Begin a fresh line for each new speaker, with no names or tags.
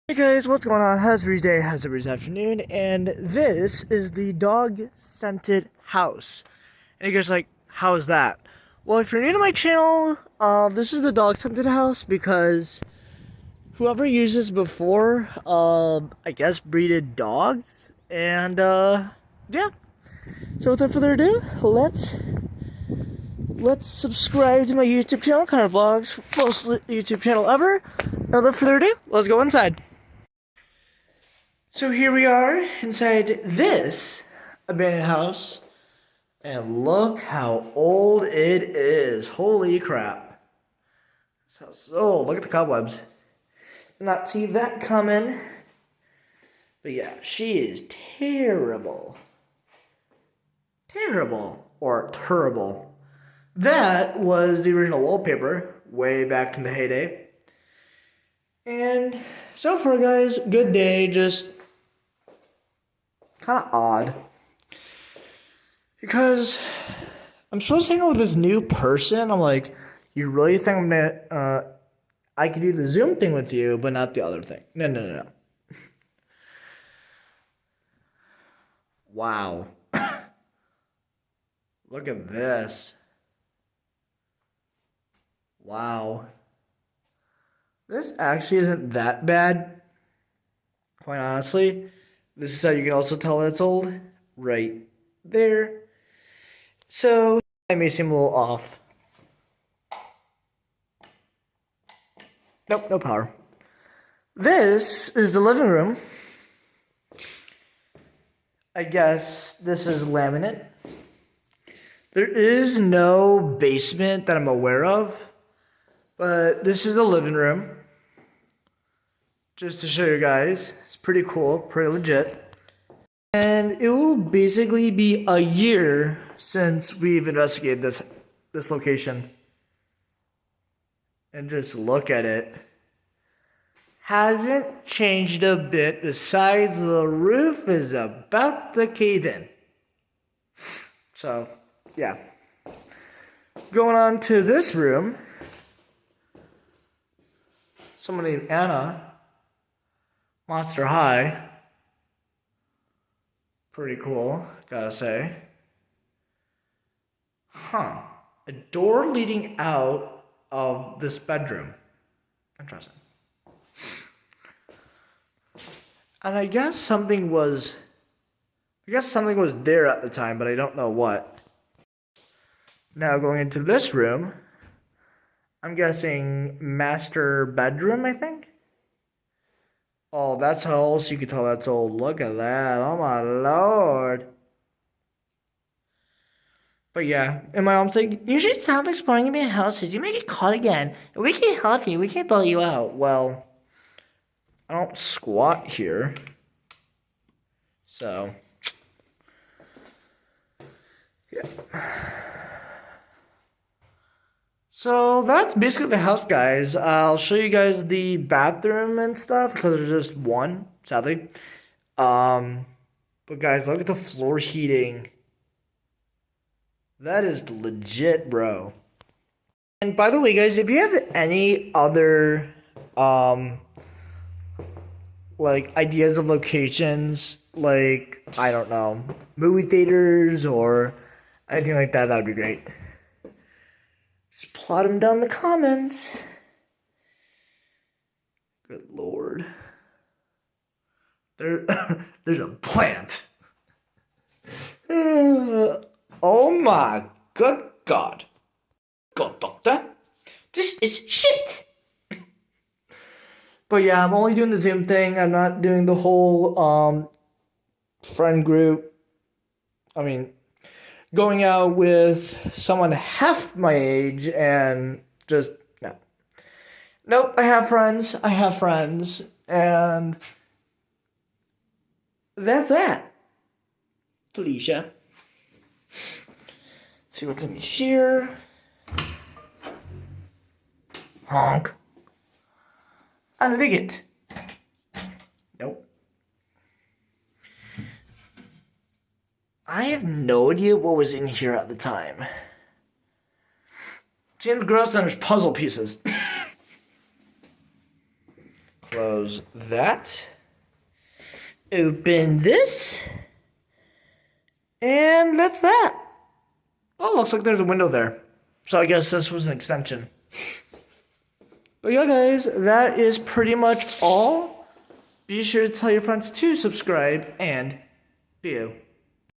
Hey guys, what's going on? How's every day? How's every afternoon? And this is the dog scented house. And you guys are like, how is that? Well, if you're new to my channel, this is the dog scented house because whoever used this before, I guess breeded dogs. And yeah. So without further ado, let's subscribe to my YouTube channel, Connor Vlogs, most YouTube channel ever. Now without further ado, let's go inside. So here we are inside this abandoned house, and look how old it is. Holy crap. This house is old. Look at the cobwebs. Did not see that coming. But yeah, she is terrible. Terrible. Or terrible. That was the original wallpaper way back in the heyday. And so far, guys, good day. Just kind of odd because I'm supposed to hang out with this new person. I'm like, you really think I'm gonna I could do the Zoom thing with you but not the other thing? No. Wow. Look at this. Wow, this actually isn't that bad, quite honestly. This is how you can also tell that it's old. Right there. So, I may seem a little off. Nope, no power. This is the living room. I guess this is laminate. There is no basement that I'm aware of. But this is the living room. Just to show you guys. It's pretty cool, pretty legit. And it will basically be a year since we've investigated this location. And just look at it. Hasn't changed a bit besides the roof is about to cave in. So, yeah. Going on to this room. Someone named Anna. Monster High. Pretty cool, gotta say. Huh. A door leading out of this bedroom. Interesting. And I guess something was there at the time, but I don't know what. Now going into this room, I'm guessing master bedroom, I think? Oh, that's how else you can tell that's old. Look at that. Oh my lord. But yeah, and my mom's like, you should stop exploring abandoned houses. You may get caught again. We can't help you. We can't bail you out. Well, I don't squat here. So, yeah. So that's basically the house, guys. I'll show you guys the bathroom and stuff because there's just one, sadly. But guys, look at the floor heating. That is legit, bro. And by the way, guys, if you have any other like ideas of locations, like I don't know, movie theaters or anything like that, that'd be great. Just plot them down in the comments. Good lord. There's a plant. Oh my good god. God, doctor. This is shit. But yeah, I'm only doing the Zoom thing. I'm not doing the whole friend group. I mean, going out with someone half my age and just, no. Nope, I have friends, and that's that. Felicia. See what's in here. Honk. I dig it. Nope. I have no idea what was in here at the time. Seems gross and there's puzzle pieces. Close that. Open this. And that's that. Oh, looks like there's a window there. So I guess this was an extension. But yeah, guys, that is pretty much all. Be sure to tell your friends to subscribe and see you.